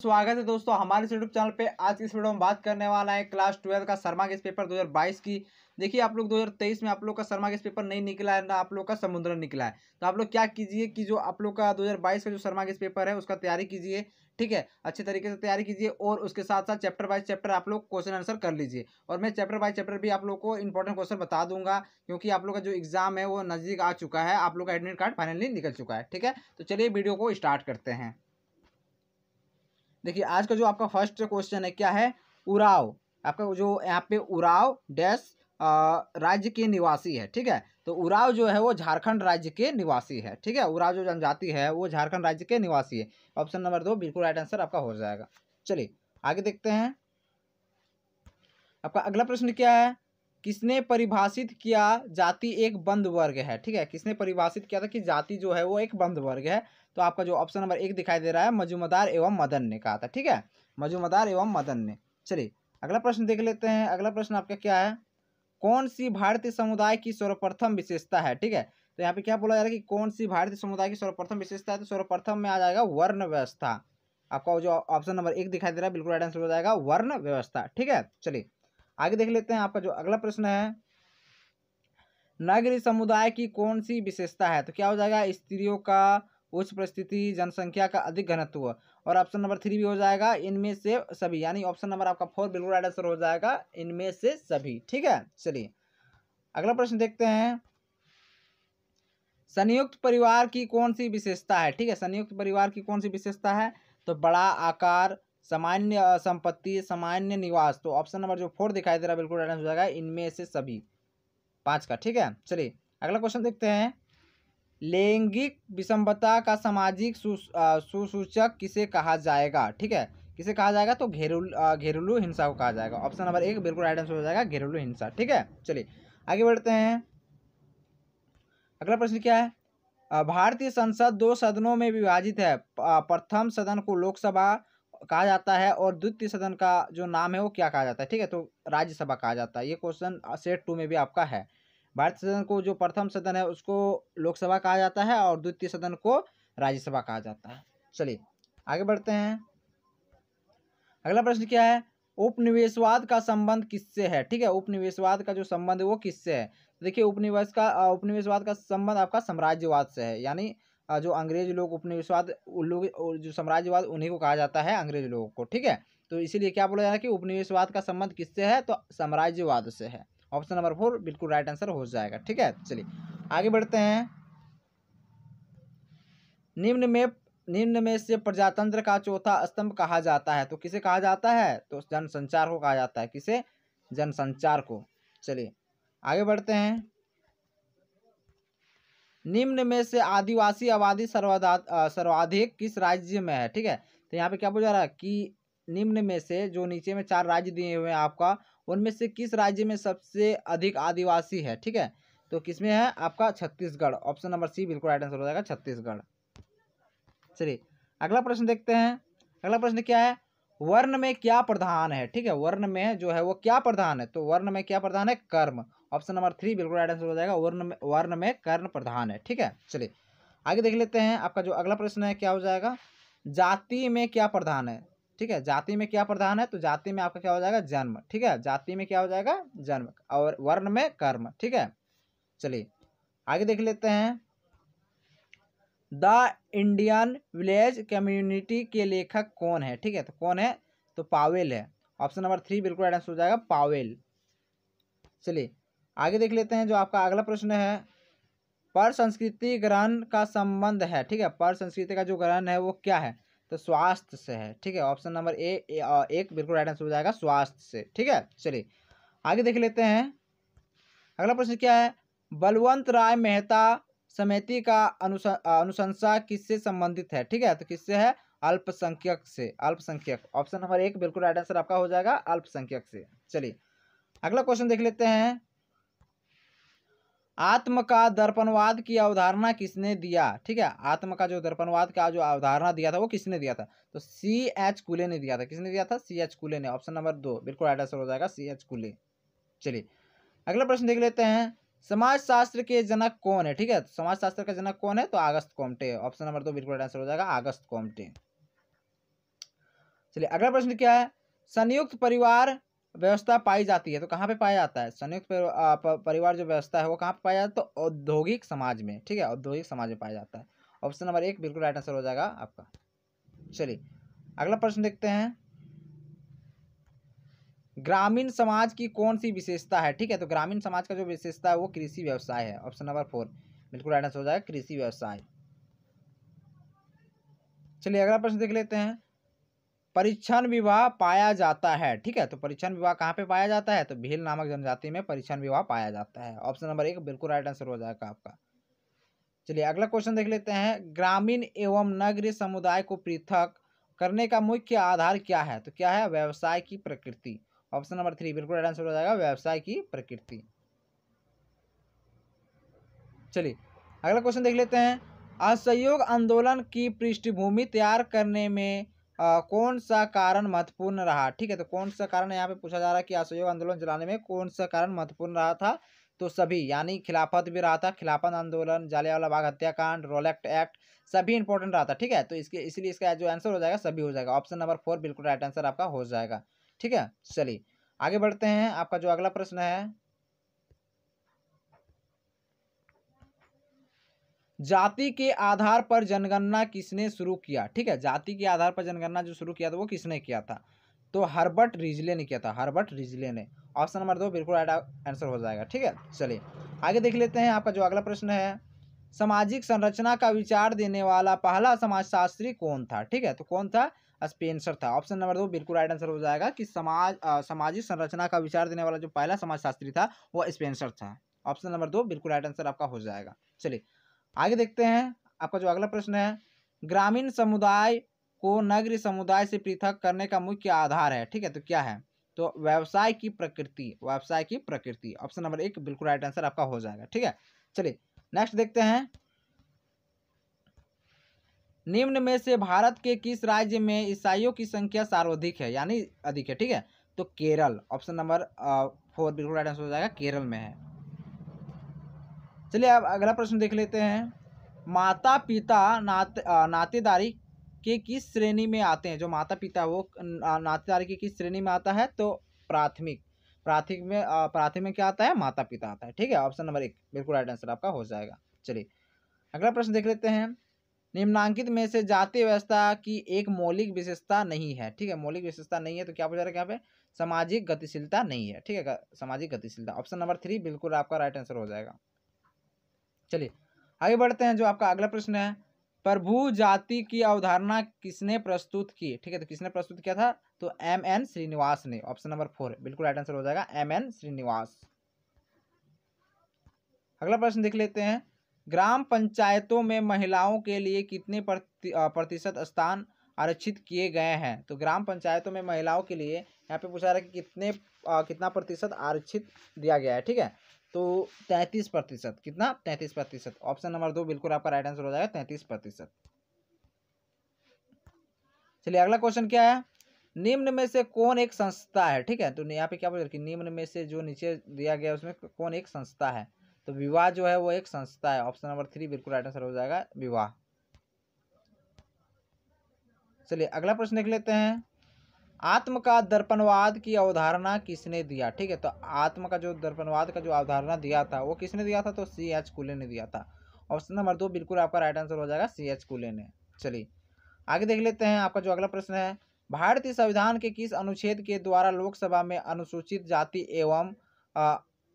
स्वागत है दोस्तों हमारे यूट्यूब चैनल पे। आज की इस वीडियो में बात करने वाला है क्लास 12 का शर्मा गेस्ट पेपर 2022 की। देखिए आप लोग 2023 में आप लोग का शर्मा गेस्ट पेपर नहीं निकला है ना, आप लोग का समुद्र निकला है। तो आप लोग क्या कीजिए कि जो आप लोग का 2022 का जो शर्मा गेस्ट पेपर है उसका तैयारी कीजिए, ठीक है। अच्छे तरीके से तैयारी कीजिए और उसके साथ साथ चैप्टर बाय चैप्टर आप लोग क्वेश्चन आंसर कर लीजिए। और मैं चैप्टर बाय चैप्टर भी आप लोग को इंपॉर्टेंट क्वेश्चन बता दूंगा, क्योंकि आप लोग का जो एग्जाम है वो नजदीक आ चुका है। आप लोग का एडमिट कार्ड फाइनली निकल चुका है, ठीक है। तो चलिए वीडियो को स्टार्ट करते हैं। देखिए आज का जो आपका फर्स्ट क्वेश्चन है क्या है, उराव। आपका जो यहाँ पे उराव डैश राज्य के निवासी है, ठीक है। तो उराव जो है वो झारखंड राज्य के निवासी है, ठीक है। उराव जो जनजाति है वो झारखंड राज्य के निवासी है। ऑप्शन नंबर 2 बिल्कुल राइट आंसर आपका हो जाएगा। चलिए आगे देखते हैं। आपका अगला प्रश्न क्या है, किसने परिभाषित किया जाति एक बंद वर्ग है, ठीक है। किसने परिभाषित किया था कि जाति जो है वो एक बंद वर्ग है। तो आपका जो ऑप्शन नंबर 1 दिखाई दे रहा है मजूमदार एवं मदन ने कहा था, ठीक है। मजूमदार एवं मदन ने। चलिए अगला प्रश्न देख लेते हैं। अगला प्रश्न आपका क्या है, कौन सी भारतीय समुदाय की सर्वप्रथम विशेषता है, ठीक है। तो यहाँ पे क्या बोला जा रहा है कि कौन सी भारतीय समुदाय की सर्वप्रथम विशेषता है। तो सर्वप्रथम में आ जाएगा वर्ण व्यवस्था। आपका जो ऑप्शन नंबर 1 दिखाई दे रहा है बिल्कुल राइट आंसर हो जाएगा वर्ण व्यवस्था, ठीक है। चलिए आगे देख लेते हैं। आपका जो अगला प्रश्न है, नागरी समुदाय की कौन सी विशेषता है। तो क्या हो जाएगा, स्त्रियों का उच्च परिस्थिति, जनसंख्या का अधिक घनत्व। और ऑप्शन नंबर 3 भी हो जाएगा इनमें से सभी, यानी ऑप्शन नंबर आपका 4 बिल्कुल राइट आंसर हो जाएगा इनमें से सभी, ठीक है। चलिए अगला प्रश्न देखते हैं, संयुक्त परिवार की कौन सी विशेषता है, ठीक है। संयुक्त परिवार की कौन सी विशेषता है। तो बड़ा आकार, सामान्य संपत्ति, सामान्य निवास। तो ऑप्शन नंबर जो 4 दिखाई दे रहा है बिल्कुल राइट आंसर हो जाएगा इनमें से सभी 5 का, ठीक है। चलिए अगला क्वेश्चन देखते हैं, लैंगिक विषमता का सामाजिक सुसूचक किसे कहा जाएगा, ठीक है। किसे कहा जाएगा। तो घरेलू हिंसा को कहा जाएगा। ऑप्शन नंबर 1 बिल्कुल राइट आंसर हो जाएगा घरेलू हिंसा, ठीक है। चलिए आगे बढ़ते हैं। अगला प्रश्न क्या है, भारतीय संसद 2 सदनों में विभाजित है। प्रथम सदन को लोकसभा कहा जाता है और द्वितीय सदन का जो नाम है वो क्या कहा जाता है, ठीक है। तो राज्यसभा कहा जाता है। ये क्वेश्चन सेट 2 में भी आपका है। भारतीय सदन को जो प्रथम सदन है उसको लोकसभा कहा जाता है और द्वितीय सदन को राज्यसभा कहा जाता है। चलिए आगे बढ़ते हैं। अगला प्रश्न क्या है, उपनिवेशवाद का संबंध किससे है, ठीक है। उपनिवेशवाद का जो संबंध है वो किससे है। तो देखिए उपनिवेशवाद का संबंध आपका साम्राज्यवाद से है, यानी जो अंग्रेज लोग उपनिवेशवाद उन लोग जो साम्राज्यवाद उन्हीं को कहा जाता है, अंग्रेज लोगों को, ठीक है। तो इसीलिए क्या बोला जा रहा है कि उपनिवेशवाद का संबंध किससे है। तो साम्राज्यवाद से है। ऑप्शन नंबर 4 बिल्कुल राइट आंसर हो जाएगा, ठीक है। चलिए आगे बढ़ते हैं। निम्न में से प्रजातंत्र का चौथा स्तंभ कहा जाता है। तो किसे कहा जाता है। तो जनसंचार को कहा जाता है। किसे, जनसंचार को। चलिए आगे बढ़ते हैं। निम्न में से आदिवासी आबादी सर्वाधिक किस राज्य में है, ठीक है। तो यहाँ पे क्या बोला जा रहा है कि निम्न में से, जो नीचे में 4 राज्य दिए हुए हैं आपका, उनमें से किस राज्य में सबसे अधिक आदिवासी है, ठीक है। तो किसमें है आपका छत्तीसगढ़। ऑप्शन नंबर सी बिल्कुल राइट आंसर हो जाएगा छत्तीसगढ़। चलिए अगला प्रश्न देखते हैं। अगला प्रश्न क्या है, वर्ण में क्या प्रधान है, ठीक है। वर्ण में जो है वो क्या प्रधान है। तो वर्ण में क्या प्रधान है, कर्म। ऑप्शन नंबर 3 बिल्कुल राइट आंसर हो जाएगा वर्ण में कर्ण प्रधान है, ठीक है। चलिए आगे देख लेते हैं। आपका जो अगला प्रश्न है क्या हो जाएगा, जाति में क्या प्रधान है, ठीक है। जाति में क्या प्रधान है। तो जाति में आपका क्या हो जाएगा, जन्म, ठीक है। जाति में क्या हो जाएगा, जन्म। और वर्ण में कर्म, ठीक है। चलिए आगे देख लेते हैं। द इंडियन विलेज कम्युनिटी के लेखक कौन है, ठीक है। तो कौन है। तो पावेल है। ऑप्शन नंबर 3 बिल्कुल राइट आंसर हो जाएगा पावेल। चलिए आगे देख लेते हैं। जो आपका अगला प्रश्न है, पर संस्कृति ग्रहण का संबंध है, ठीक है। पर संस्कृति का जो ग्रहण है वो क्या है। तो स्वास्थ्य से है, ठीक है। ऑप्शन नंबर 1 बिल्कुल राइट आंसर हो जाएगा स्वास्थ्य से, ठीक है। चलिए आगे देख लेते हैं। अगला प्रश्न क्या है, बलवंत राय मेहता समिति का अनुशंसा किससे संबंधित है, ठीक है। तो किससे है, अल्पसंख्यक से, अल्पसंख्यक। ऑप्शन नंबर 1 बिल्कुल राइट आंसर आपका हो जाएगा अल्पसंख्यक से। चलिए अगला क्वेश्चन देख लेते हैं, आत्म का दर्पणवाद की अवधारणा किसने दिया, ठीक है। आत्म का जो दर्पणवाद का जो अवधारणा दिया था वो किसने दिया था। तो C.H. कुले ने दिया था। किसने दिया था, C.H. कुले ने। ऑप्शन नंबर 2 बिल्कुल राइट आंसर हो जाएगा C.H. कुले। चलिए अगला प्रश्न देख लेते हैं, समाजशास्त्र के जनक कौन है, ठीक है। समाजशास्त्र का जनक कौन है। तो अगस्त कोम्टे। ऑप्शन नंबर 2 बिल्कुल राइट आंसर हो जाएगा अगस्त कोम्टे। चलिए अगला प्रश्न क्या है, संयुक्त परिवार व्यवस्था पाई जाती है तो कहाँ पे पाया जाता है, संयुक्त परिवार जो व्यवस्था है वो कहाँ पे पाया जाता है, तो औद्योगिक समाज में, ठीक है, औद्योगिक समाज में पाया जाता है। ऑप्शन नंबर 1 बिल्कुल राइट आंसर हो जाएगा आपका। चलिए अगला प्रश्न देखते हैं, ग्रामीण समाज की कौन सी विशेषता है, ठीक है, तो ग्रामीण समाज का जो विशेषता है वो कृषि व्यवसाय है। ऑप्शन नंबर 4 बिल्कुल राइट आंसर हो जाएगा, कृषि व्यवसाय। चलिए अगला प्रश्न देख लेते हैं, परिच्छन विवाह पाया जाता है, ठीक है, तो परिच्छन विवाह कहाँ पे पाया जाता है, तो भील नामक जनजाति में परिच्छन विवाह पाया जाता है। ऑप्शन नंबर 1 बिल्कुल राइट आंसर हो जाएगा आपका। चलिए अगला क्वेश्चन देख लेते हैं, ग्रामीण एवं नगरीय समुदाय को पृथक करने का मुख्य आधार क्या है, तो क्या है, व्यवसाय की प्रकृति। ऑप्शन नंबर 3 बिल्कुल राइट आंसर हो जाएगा, व्यवसाय की प्रकृति। चलिए अगला क्वेश्चन देख लेते हैं, असहयोग आंदोलन की पृष्ठभूमि तैयार करने में कौन सा कारण महत्वपूर्ण रहा, ठीक है, तो कौन सा कारण यहाँ पे पूछा जा रहा है कि असहयोग आंदोलन चलाने में कौन सा कारण महत्वपूर्ण रहा था, तो सभी, यानी खिलाफत भी रहा था, खिलाफत आंदोलन, जालियांवाला बाग हत्याकांड, रोलेक्ट एक्ट, सभी इंपॉर्टेंट रहा था, ठीक है, तो इसके इसलिए इसका जो आंसर हो जाएगा सभी हो जाएगा। ऑप्शन नंबर 4 बिल्कुल राइट आंसर आपका हो जाएगा, ठीक है। चलिए आगे बढ़ते हैं, आपका जो अगला प्रश्न है, जाति के आधार पर जनगणना किसने शुरू किया, ठीक है, जाति के आधार पर जनगणना जो शुरू किया था वो किसने किया था, तो हर्बर्ट रिजले ने किया था, हर्बर्ट रिजले ने। ऑप्शन नंबर 2 बिल्कुल राइट आंसर हो जाएगा, ठीक है। चलिए आगे देख लेते हैं, आपका जो अगला प्रश्न है, सामाजिक संरचना का विचार देने वाला पहला समाजशास्त्री कौन था, ठीक है, तो कौन था, स्पेंसर था। ऑप्शन नंबर 2 बिल्कुल राइट आंसर हो जाएगा कि सामाजिक संरचना का विचार देने वाला जो पहला समाजशास्त्री था वो स्पेंसर था। ऑप्शन नंबर 2 बिल्कुल राइट आंसर आपका हो जाएगा। चलिए आगे देखते हैं, आपका जो अगला प्रश्न है, ग्रामीण समुदाय को नगरीय समुदाय से पृथक करने का मुख्य आधार है, ठीक है, तो क्या है, तो व्यवसाय की प्रकृति, व्यवसाय की प्रकृति। ऑप्शन नंबर 1 बिल्कुल राइट आंसर आपका हो जाएगा, ठीक है। चलिए नेक्स्ट देखते हैं, निम्न में से भारत के किस राज्य में ईसाइयों की संख्या सर्वाधिक है, यानी अधिक है, ठीक है, तो केरल। ऑप्शन नंबर 4 बिल्कुल राइट आंसर हो जाएगा, केरल में है। चलिए अब अगला प्रश्न देख लेते हैं, माता पिता नातेदारी के किस श्रेणी में आते हैं, जो माता पिता वो नातेदारी की किस श्रेणी में आता है, तो प्राथमिक, प्राथमिक में क्या आता है, माता पिता आता है, ठीक है। ऑप्शन नंबर 1 बिल्कुल राइट आंसर आपका हो जाएगा। चलिए अगला प्रश्न देख लेते हैं, निम्नांकित में से जाति व्यवस्था की एक मौलिक विशेषता नहीं है, ठीक है, मौलिक विशेषता नहीं है, तो क्या पूछा रहा है यहाँ पे, सामाजिक गतिशीलता नहीं है, ठीक है, सामाजिक गतिशीलता। ऑप्शन नंबर 3 बिल्कुल आपका राइट आंसर हो जाएगा। चलिए आगे बढ़ते हैं, जो आपका अगला प्रश्न है, प्रभु जाति की अवधारणा किसने प्रस्तुत की, ठीक है, तो किसने प्रस्तुत किया था, तो MN श्रीनिवास ने। ऑप्शन नंबर 4 बिल्कुल राइट आंसर हो जाएगा, MN श्रीनिवास। अगला प्रश्न देख लेते हैं, ग्राम पंचायतों में महिलाओं के लिए कितने प्रतिशत स्थान आरक्षित किए गए हैं, तो ग्राम पंचायतों में महिलाओं के लिए यहाँ पे पूछा रहा है कि कितना प्रतिशत आरक्षित दिया गया है, ठीक है, तो 33%, कितना, 33%। ऑप्शन नंबर 2 बिल्कुल आपका राइट आंसर हो जाएगा, 33%। चलिए अगला क्वेश्चन क्या है, निम्न में से कौन एक संस्था है, ठीक है, तो यहाँ पे क्या बोल रहा है कि निम्न में से जो नीचे दिया गया उसमें कौन एक संस्था है, तो विवाह जो है वो एक संस्था है। ऑप्शन नंबर 3 बिल्कुल राइट आंसर हो जाएगा, विवाह। चलिए अगला प्रश्न देख लेते हैं, आत्म का दर्पणवाद की अवधारणा किसने दिया, ठीक है, तो आत्म का जो दर्पणवाद का जो अवधारणा दिया था वो किसने दिया था, तो CH कूले ने दिया था। ऑप्शन नंबर 2 बिल्कुल आपका राइट आंसर हो जाएगा, CH कूले ने। चलिए आगे देख लेते हैं, आपका जो अगला प्रश्न है, भारतीय संविधान के किस अनुच्छेद के द्वारा लोकसभा में अनुसूचित जाति एवं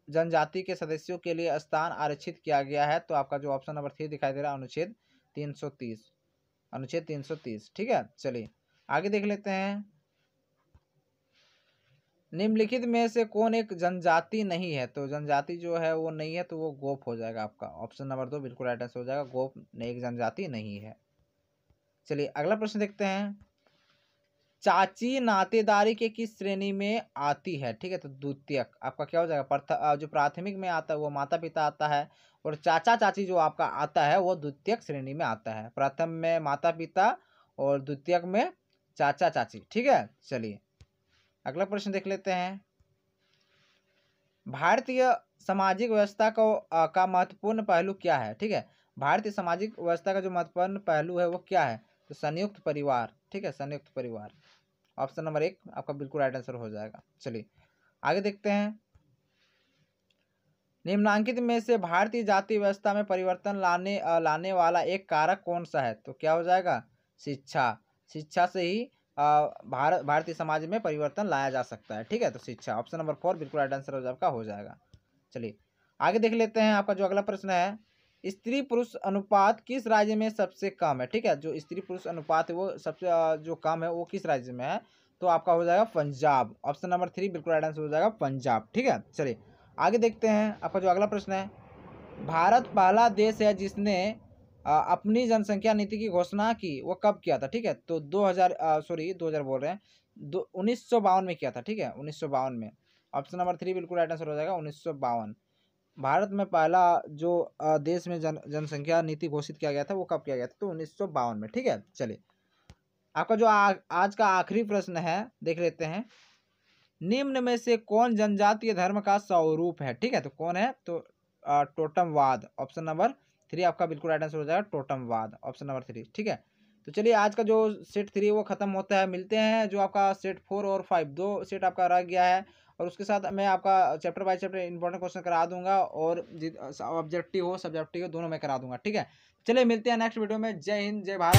जनजाति के सदस्यों के लिए स्थान आरक्षित किया गया है, तो आपका जो ऑप्शन नंबर 3 दिखाई दे रहा है, अनुच्छेद 330, अनुच्छेद 330, ठीक है। चलिए आगे देख लेते हैं, निम्नलिखित में से कौन एक जनजाति नहीं है, तो जनजाति जो है वो नहीं है, तो वो गोप हो जाएगा आपका। ऑप्शन नंबर 2 बिल्कुल राइट आंसर हो जाएगा, गोप एक जनजाति नहीं है। चलिए अगला प्रश्न देखते हैं, चाची नातेदारी के किस श्रेणी में आती है, ठीक है, तो द्वितीयक आपका क्या हो जाएगा, जो प्राथमिक में आता है वो माता पिता आता है, और चाचा चाची जो आपका आता है वो द्वितीयक श्रेणी में आता है। प्रथम में माता पिता और द्वितीयक में चाचा चाची, ठीक है। चलिए अगला प्रश्न देख लेते हैं, भारतीय सामाजिक व्यवस्था का महत्वपूर्ण पहलू क्या है, ठीक है, भारतीय सामाजिक व्यवस्था का जो महत्वपूर्ण पहलू है वो क्या है, तो संयुक्त परिवार, ठीक है, संयुक्त परिवार। ऑप्शन नंबर 1 आपका बिल्कुल राइट आंसर हो जाएगा। चलिए आगे देखते हैं, निम्नलिखित में से भारतीय जाति व्यवस्था में परिवर्तन लाने वाला एक कारक कौन सा है? तो क्या हो जाएगा? शिक्षा। शिक्षा से ही भारतीय समाज में परिवर्तन लाया जा सकता है, ठीक है। तो शिक्षा, ऑप्शन नंबर 4 बिल्कुल राइट आंसर आपका हो जाएगा। चलिए आगे देख लेते हैं, आपका जो अगला प्रश्न है, स्त्री पुरुष अनुपात किस राज्य में सबसे कम है? ठीक है, जो स्त्री पुरुष अनुपात है वो सबसे जो कम है वो किस राज्य में है? तो आपका हो जाएगा पंजाब, ऑप्शन नंबर 3 बिल्कुल राइट आंसर हो जाएगा पंजाब, ठीक है। चलिए आगे देखते हैं, आपका जो अगला प्रश्न है, भारत पहला देश है जिसने अपनी जनसंख्या नीति की घोषणा की, वो कब किया था? ठीक है, तो 2000 बोल रहे हैं, 1952 में किया था, ठीक है, 1952 में। ऑप्शन नंबर 3 बिल्कुल राइट आंसर हो जाएगा 1952। भारत में पहला जो देश में जनसंख्या नीति घोषित किया गया था वो कब किया गया था? तो 1952 में, ठीक है। चलिए आपका जो आज का आखिरी प्रश्न है देख लेते हैं, निम्न में से कौन जनजातीय धर्म का स्वरूप है? ठीक है, तो कौन है? तो टोटमवाद, ऑप्शन नंबर 3 आपका बिल्कुल राइट आंसर हो जाएगा टोटमवाद, ऑप्शन नंबर 3, ठीक है। तो चलिए आज का जो सेट 3 वो खत्म होता है, मिलते हैं जो आपका सेट 4 और 5 दो सेट आपका रह गया है, और उसके साथ मैं आपका chapter by chapter important question करा दूंगा, और ऑब्जेक्टिव हो सब्जेक्टिव हो दोनों मैं करा दूंगा, ठीक है। चलिए मिलते हैं नेक्स्ट वीडियो में। जय हिंद, जय भारत।